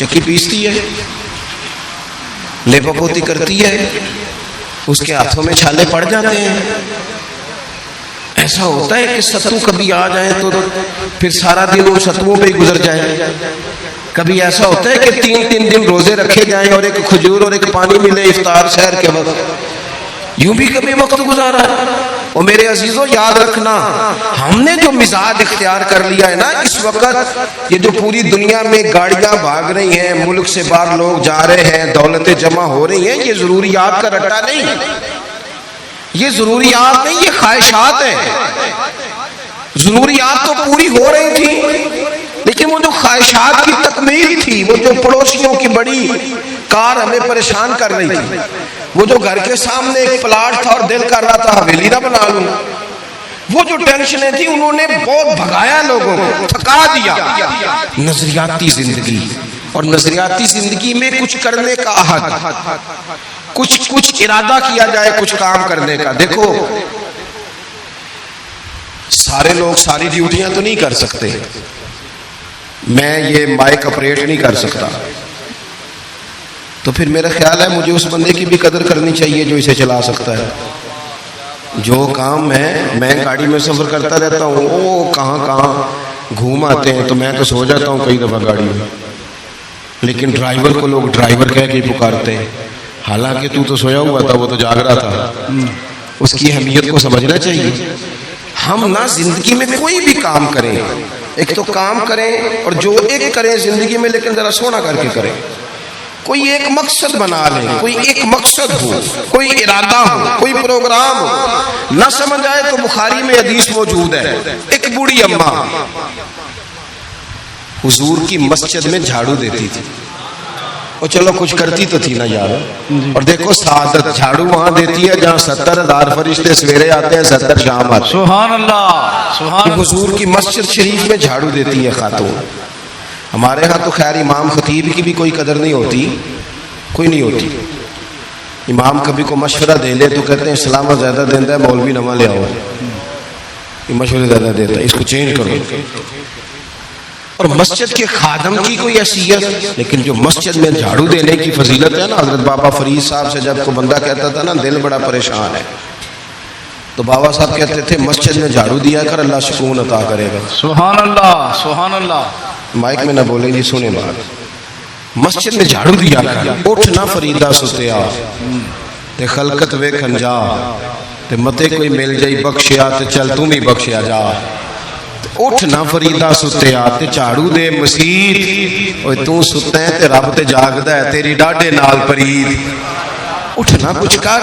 چکی پیستی ہے، لیپا پوتی کرتی ہے، اس کے ہاتھوں میں چھالے پڑ جاتے ہیں. ایسا ہوتا ہے کہ ستو کبھی آ جائیں تو پھر سارا دن ان ستوؤں پہ ہی گزر جائے. کبھی ایسا ہوتا ہے کہ 3 دن روزے رکھے جائیں اور ایک کھجور اور ایک پانی ملے افطار سحر کے وقت. یوں بھی کبھی وقت گزارا ہے. اور میرے عزیزوں یاد رکھنا، ہم نے جو مزاج اختیار کر لیا ہے نا اس وقت، یہ جو پوری دنیا میں گاڑیاں بھاگ رہی ہیں، ملک سے باہر لوگ جا رہے ہیں، دولتیں جمع ہو رہی ہیں، یہ ضروریات کا رٹا نہیں، یہ ضروریات نہیں، یہ خواہشات ہیں. ضروریات تو پوری ہو رہی تھی لیکن وہ جو خواہشات کی تکمیل تھی، وہ جو پڑوسیوں کی بڑی کار ہمیں پریشان کر رہی تھی، وہ جو گھر کے سامنے ایک پلاٹ تھا اور دل کر رہا تھا حویلی نہ بنا لوں، وہ جو ٹینشنیں تھی انہوں نے بہت بھگایا، لوگوں کو تھکا دیا. نظریاتی زندگی، اور نظریاتی زندگی میں کچھ کرنے کا عہد، کچھ ارادہ کیا جائے کچھ کام کرنے کا. دیکھو سارے لوگ ساری ڈیوٹیاں تو نہیں کر سکتے، میں یہ مائک آپریٹ نہیں کر سکتا، تو پھر میرا خیال ہے مجھے اس بندے کی بھی قدر کرنی چاہیے جو اسے چلا سکتا ہے. جو کام میں گاڑی میں سفر کرتا رہتا ہوں، وہ کہاں گھوم آتے ہیں تو میں تو سو جاتا ہوں کئی دفعہ گاڑی میں، لیکن ڈرائیور کو لوگ ڈرائیور کہہ کے پکارتے ہیں، حالانکہ تو سویا ہوا تھا، وہ تو جاگ رہا تھا. اس کی اہمیت کو سمجھنا چاہیے. ہم نہ زندگی میں کوئی بھی کام کریں، ایک تو کام کریں اور جو ایک کریں زندگی میں، لیکن ذرا سونا کر کے کریں. کوئی ایک مقصد بنا لیں، کوئی ایک مقصد ہو، کوئی ارادہ ہو، کوئی پروگرام ہو. نہ سمجھ آئے تو بخاری میں حدیث موجود ہے، ایک بوڑھی اماں حضور کی مسجد میں جھاڑو دیتی تھی. اور چلو کچھ کرتی تو تھی نا یار. اور دیکھو سعادت جھاڑو وہاں دیتی ہے جہاں 70,000 فرشتے سویرے آتے ہیں، 70 شام آتے ہیں. سبحان اللہ، سبحان اللہ. حضور کی مسجد شریف میں جھاڑو دیتی ہے خاتون. ہمارے ہاں تو خیر امام خطیب کی بھی کوئی قدر نہیں ہوتی، کوئی نہیں ہوتی. امام کبھی کو مشورہ دے لے تو کہتے ہیں اسلام زیادہ دیتا ہے، مولوی نواں لے آؤ، یہ مشورے زیادہ دیتا ہے، اس کو چینج کرو. اور مسجد کے خادم کی کوئی حیثیت، لیکن جو مسجد میں جھاڑو دینے کی فضیلت ہے نا، حضرت بابا فرید صاحب سے جب کو بندہ کہتا تھا نا دل بڑا پریشان ہے، تو بابا صاحب کہتے تھے مسجد میں جھاڑو دیا کر، اللہ سکون عطا کرے گا. سبحان اللہ، سبحان اللہ. مائک میں نہ بولیں جی، سنیں بات. مسجد میں جھاڑو دیا کر، اٹھ نہ فریدہ ستیا تے خلقت ویکھن جا، تے متے کوئی مل جائی بخشیا تے چل تم ہی بخشیا جا. اٹھ نہ فریدہ ستیا تے جھاڑو دے مسیت، اوے تو ستا ہے تے رب تے جاگدا ہے، تیری ڈاڈے نال پرید. اٹھنا کچھ کر.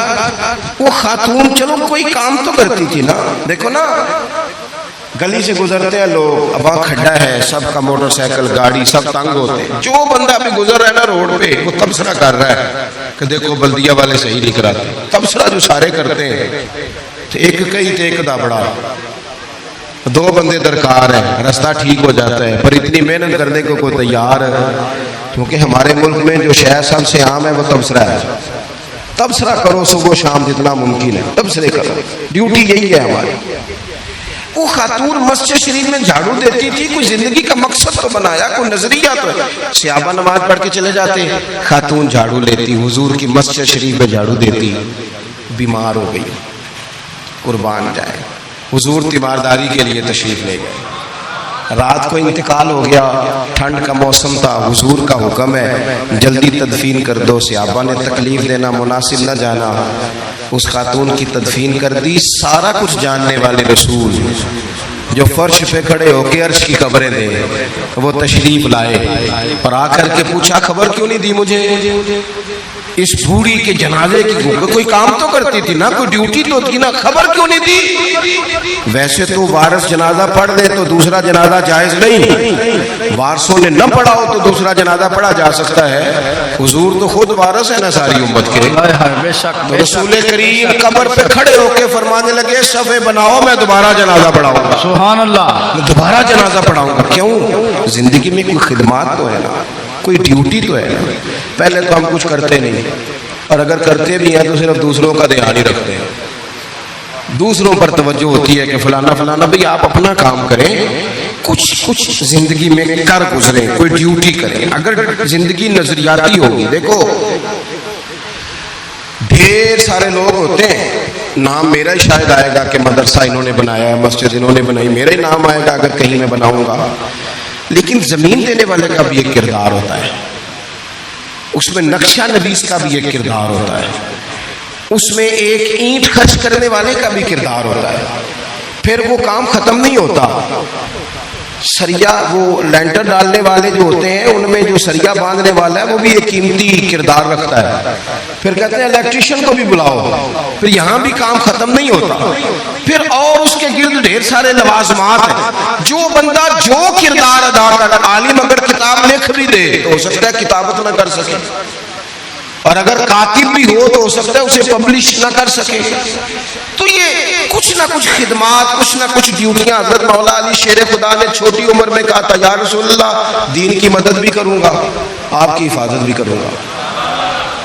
وہ خاتون چلو کوئی کام تو کرتی تھی نا. دیکھو نا گلی سے گزرتے ہیں لوگ، اب وہاں کھڈا ہے، سب کا موٹر سائیکل گاڑی سب تنگ ہوتے ہیں. جو بندہ بھی گزر رہا ہے نا روڈ پہ، وہ تبصرہ کر رہا ہے کہ دیکھو بلدیہ والے صحیح نہیں کراتے. تبصرہ جو سارے کرتے ہیں، ایک کئی تے ایک دا بڑا، 2 بندے درکار ہیں، رستہ ٹھیک ہو جاتا ہے. پر اتنی محنت کرنے کو کوئی تیار ہے؟ کیونکہ ہمارے ملک میں جو شے سب سے عام ہے وہ تبصرہ ہے. تبصرہ کرو صبح شام جتنا ممکن ہے، تبصرے کرو، ڈیوٹی یہی ہے ہماری. وہ خاتون مسجد شریف میں جھاڑو دیتی تھی، کوئی زندگی کا مقصد تو بنایا، کوئی نظریہ تو ہے. صحابہ نماز پڑھ کے چلے جاتے، خاتون جھاڑو لیتی، حضور کی مسجد شریف میں جھاڑو دیتی. بیمار ہو گئی، قربان جائے، حضور تیمارداری کے لیے تشریف لے گئے. رات کو انتقال ہو گیا، ٹھنڈ کا موسم تھا، حضور کا حکم ہے جلدی تدفین کر دو. صحابہ نے تکلیف دینا مناسب نہ جانا، اس خاتون کی تدفین کر دی. سارا کچھ جاننے والے رسول جو فرش پہ کھڑے ہو کے عرش کی خبریں دے، وہ تشریف لائے اور آ کر کے پوچھا خبر کیوں نہیں دی مجھے؟ اس بوڑھی کے جنازے کی کوئی کام تو کرتی تھی نا، کوئی ڈیوٹی تو تھی نا، خبر کیوں نہیں دی؟ ویسے تو وارث جنازہ پڑھ دے تو دوسرا جنازہ جائز نہیں، وارثوں نے نہ پڑھا ہو تو دوسرا جنازہ پڑھا جا سکتا ہے. حضور تو خود وارث ہے نا ساری امت کے. تو رسول کریم قبر پہ کھڑے ہو کے فرمانے لگے صفے بناؤ، میں دوبارہ جنازہ پڑھاؤں گا. سبحان اللہ. میں دوبارہ جنازہ پڑھاؤں گا. کیوں؟ زندگی میں کوئی خدمات تو ہے نا، کوئی ڈیوٹی تو ہے نا. پہلے تو ہم کچھ کرتے نہیں، اور اگر کرتے بھی ہیں تو صرف دوسروں کا دھیان ہی رکھتے ہیں. دوسروں پر توجہ ہوتی ہے کہ فلانا فلانا. بھئی آپ اپنا کام کریں. کچھ زندگی میں کر گزرے، کوئی ڈیوٹی کریں. اگر زندگی نظریاتی ہوگی، دیکھو ڈھیر سارے لوگ ہوتے ہیں، نام میرا ہی شاید آئے گا کہ مدرسہ انہوں نے بنایا ہے، مسجد انہوں نے بنائی، میرا ہی نام آئے گا اگر کہیں میں بناؤں گا. لیکن زمین دینے والے کا بھی ایک کردار ہوتا ہے، اس میں نقشہ نویس کا بھی ایک کردار ہوتا ہے، اس میں ایک اینٹ خرچ کرنے والے کا بھی کردار ہوتا ہے. پھر وہ کام ختم نہیں ہوتا. سریا وہ لینٹر ڈالنے والے جو ہوتے ہیں، ان میں جو سریا باندھنے والا ہے وہ بھی ایک قیمتی کردار رکھتا ہے. پھر کہتے ہیں الیکٹریشین کو بھی بلاؤ. پھر یہاں بھی کام ختم نہیں ہوتا. پھر اور اس کے گرد ڈھیر سارے لوازمات ہیں. جو بندہ جو کردار ادا کر، عالم اگر کتاب لکھ بھی دے تو ہو سکتا ہے کتابت نہ کر سکے، اور اگر کاتب بھی ہو تو ہو سکتا ہے اسے پبلش نہ کر سکے. تو یہ کچھ نہ کچھ خدمات، کچھ نہ کچھ ڈیوٹیاں. حضرت مولا علی شیر خدا نے چھوٹی عمر میں کہا تھا یا رسول اللہ دین کی مدد بھی کروں گا، آپ کی حفاظت بھی کروں گا.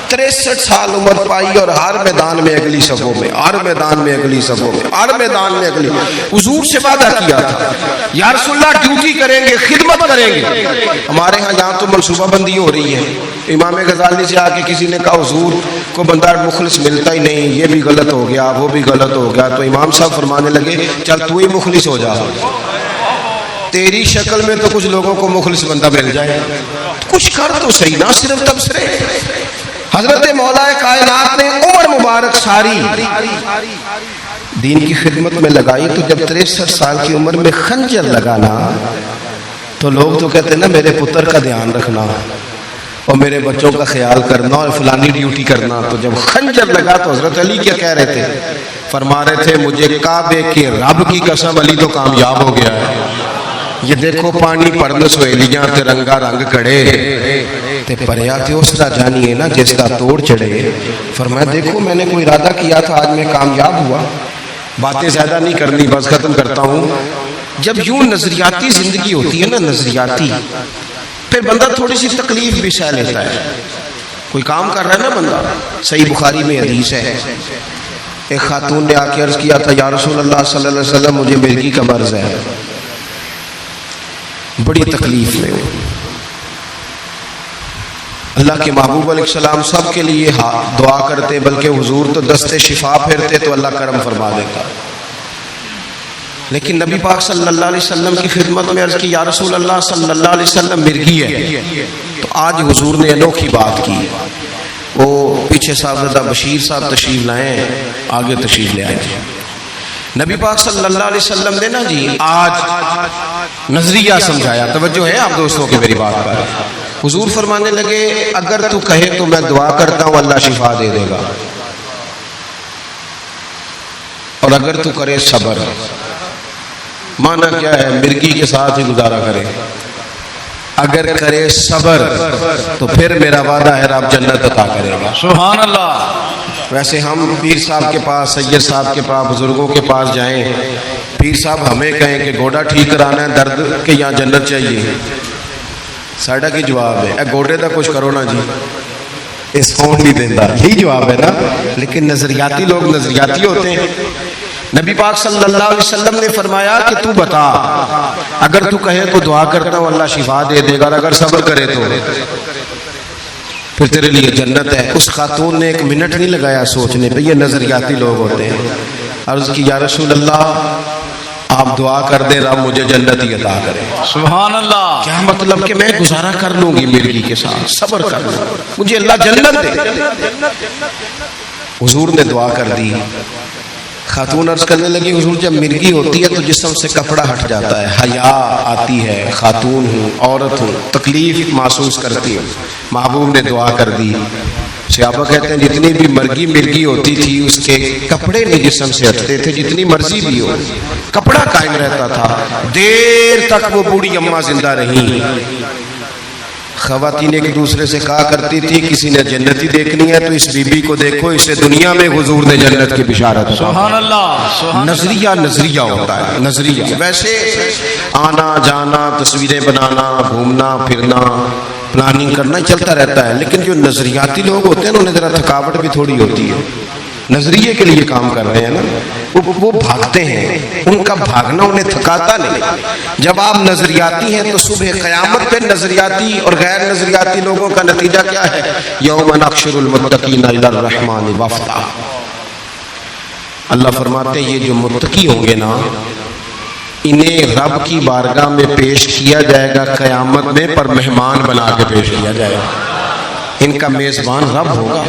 63 سال عمر پائی اور ہر میدان میں اگلی صفوں میں، ہر میدان میں اگلی صفوں میں، ہر میدان میں اگلی. حضور سے وعدہ کیا تھا یا رسول اللہ ڈیوٹی کریں گے، خدمت کریں گے. ہمارے ہاں یہاں تو منصوبہ بندی ہو رہی ہے. امام غزالی سے آ کے کسی نے کہا حضور کو بندہ مخلص ملتا ہی نہیں، یہ بھی غلط ہو گیا، وہ بھی غلط ہو گیا. تو امام صاحب فرمانے لگے چل تو ہی مخلص ہو جا، تیری شکل میں تو کچھ لوگوں کو مخلص بندہ مل جائے، کچھ کر تو صحیح، نہ صرف تبصرے. حضرت مولا کائنات نے عمر مبارک ساری دین کی خدمت میں لگائی. تو جب 63 سال کی عمر میں خنجر لگانا تو لوگ تو کہتے ہیں نا میرے پتر کا دھیان رکھنا اور میرے بچوں کا خیال کرنا اور فلانی ڈیوٹی کرنا. تو جب خنجر لگا تو حضرت علی کیا کہہ رہے تھے؟ فرما رہے تھے مجھے کعبے کے رب کی قسم علی تو کامیاب ہو گیا ہے. یہ دیکھو پانی پڑن سہیلیاں تے رنگا رنگ کڑے تے پریا تے اس دا جانی ہے نا جس دا توڑ چڑھے. فرمایا دیکھو میں نے کوئی ارادہ کیا تھا، آج میں کامیاب ہوا. باتیں زیادہ نہیں کرنی، بس ختم کرتا ہوں. جب یوں نظریاتی زندگی ہوتی ہے نا، نظریاتی، پھر بندہ تھوڑی سی تکلیف بھی سہ لیتا ہے. کوئی کام کر رہا ہے نا بندہ. صحیح بخاری میں حدیث ہے، ایک خاتون نے آ کے عرض کیا تھا یا رسول اللہ صلی اللہ علیہ وسلم مجھے مرگی کا مرض ہے، بڑی تکلیف میں ہوں. اللہ کے محبوب علیہ السلام سب کے لیے دعا کرتے، بلکہ حضور تو دستے شفا پھیرتے تو اللہ کرم فرما دیتا. لیکن نبی پاک صلی اللہ علیہ وسلم کی خدمت میں عرض کی یا رسول اللہ صلی اللہ علیہ وسلم مرگی ہے. تو آج حضور نے انوکھی بات کی. وہ پیچھے صاحبزادہ بشیر صاحب تشریف لائیں، آگے تشریف لے آئیں. نبی پاک صلی اللہ علیہ وسلم نے نا جی آج نظریہ سمجھایا. توجہ ہے آپ دوستوں کی میری بات پر. حضور فرمانے لگے اگر تو کہے تو میں دعا کرتا ہوں اللہ شفا دے دے گا، اور اگر تو کرے صبر. معنی کیا ہے؟ مرگی کے ساتھ ہی گزارا کرے. اگر کرے صبر تو پھر میرا وعدہ ہے رب جنت عطا کرے گا. سبحان اللہ. ویسے ہم پیر صاحب کے پاس، سید صاحب کے پاس، بزرگوں کے پاس جائیں، پیر صاحب ہمیں کہیں کہ گوڑا ٹھیک کرانا ہے درد کے یہاں جنت چاہیے، ساڈا کی جواب ہے اے گوڑے دا کچھ کرو نا جی، اس فون نہیں دینا، یہی جواب ہے نا. لیکن نظریاتی لوگ نظریاتی ہوتے ہیں. نبی پاک صلی اللہ علیہ وسلم نے فرمایا کہ تو بتا اگر تو کہے تو دعا کرتا ہوں اللہ شفا دے دے گا، اور اگر صبر کرے تو پھر تیرے لیے جنت ہے. اس خاتون نے 1 منٹ نہیں لگایا سوچنے پہ. یہ نظریاتی لوگ ہوتے ہیں. عرض کی یا رسول اللہ آپ دعا کر دیں رب مجھے جنت ہی عطا کرے. سبحان اللہ. کیا مطلب کہ میں گزارا کر لوں گی مرگی کے ساتھ، صبر کر لوں، مجھے اللہ جنت دے. حضور نے دعا کر دی. خاتون عرض کرنے لگی حضور جب مرگی ہوتی ہے تو جسم سے کپڑا ہٹ جاتا ہے، حیا آتی ہے، خاتون ہوں، عورت ہوں، تکلیف محسوس کرتی ہوں. محبوب نے دعا کر دی. صحابہ کہتے ہیں جتنی بھی مرگی ہوتی تھی اس کے کپڑے نہیں جسم سے ہٹتے تھے، جتنی مرضی بھی ہو کپڑا قائم رہتا تھا. دیر تک وہ بوڑھی اماں زندہ رہی. خواتین ایک دوسرے سے کہا کرتی تھی کسی نے جنتی دیکھنی ہے تو اس بی بی کو دیکھو، اسے دنیا میں حضور نے جنت کی بشارت. سبحان اللہ. نظریہ ہوتا ہے، نظریہ. ویسے آنا جانا، تصویریں بنانا، گھومنا پھرنا، پلاننگ کرنا چلتا رہتا ہے. لیکن جو نظریاتی لوگ ہوتے ہیں انہیں ذرا تھکاوٹ بھی تھوڑی ہوتی ہے. نظریے کے لیے کام کر رہے ہیں نا. وہ بھاگتے ہیں، ان کا بھاگنا انہیں تھکاتا نہیں۔ جب آپ نظریاتی ہیں تو صبح قیامت پہ نظریاتی اور غیر نظریاتی لوگوں کا نتیجہ کیا ہے؟ یوم نحشر المتقین الی الرحمن وفدا۔ اللہ فرماتے ہیں یہ جو متقی ہوں گے نا، انہیں رب کی بارگاہ میں پیش کیا جائے گا قیامت میں، پر مہمان بنا کے پیش کیا جائے گا۔ ان کا میزبان رب ہوگا،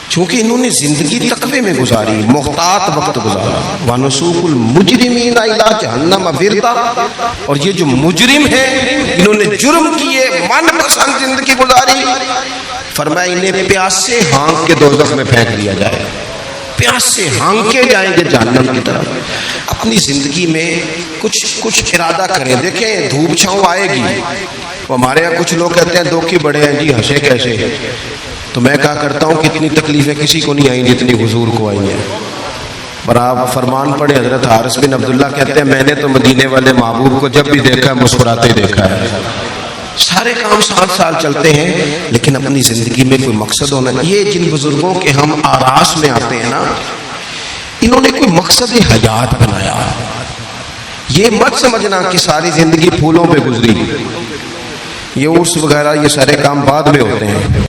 چونکہ انہوں نے زندگی تقوی میں گزاری، محتاط وقت گزارا۔ وَنُسُوقُ الْمُجْرِمِينَ إِلَىٰ جَهَنَّمَ وِرْدًا، اور یہ جو مجرم ہیں انہوں نے جرم کیے، من پسند زندگی گزاری، فرمایا انہیں پیاسے ہانک کے دوزخ میں پھینک دیا جائے گا۔ پیاسے ہانکے جائیں گے جہنم کی طرف۔ اپنی زندگی میں کچھ ارادہ کریں، دیکھیں دھوپ چھاؤں آئے گی۔ ہمارے یہاں کچھ لوگ کہتے ہیں دو کی بڑے ہیں جی، ہنسے کیسے؟ تو میں کہا کرتا ہوں کتنی تکلیفیں کسی کو نہیں آئیں جتنی حضور کو آئی ہیں۔ پر آپ فرمان پڑھے، حضرت حارث بن عبداللہ کہتے ہیں میں نے تو مدینے والے محبوب کو جب بھی دیکھا ہے مسکراتے دیکھا ہے۔ سارے کام 7 سال چلتے ہیں، لیکن اپنی زندگی میں کوئی مقصد ہونا۔ یہ جن بزرگوں کے ہم آراس میں آتے ہیں نا، انہوں نے کوئی مقصد حیات بنایا۔ یہ مت سمجھنا کہ ساری زندگی پھولوں پہ گزری، یہ عرس وغیرہ یہ سارے کام بعد میں ہوتے ہیں۔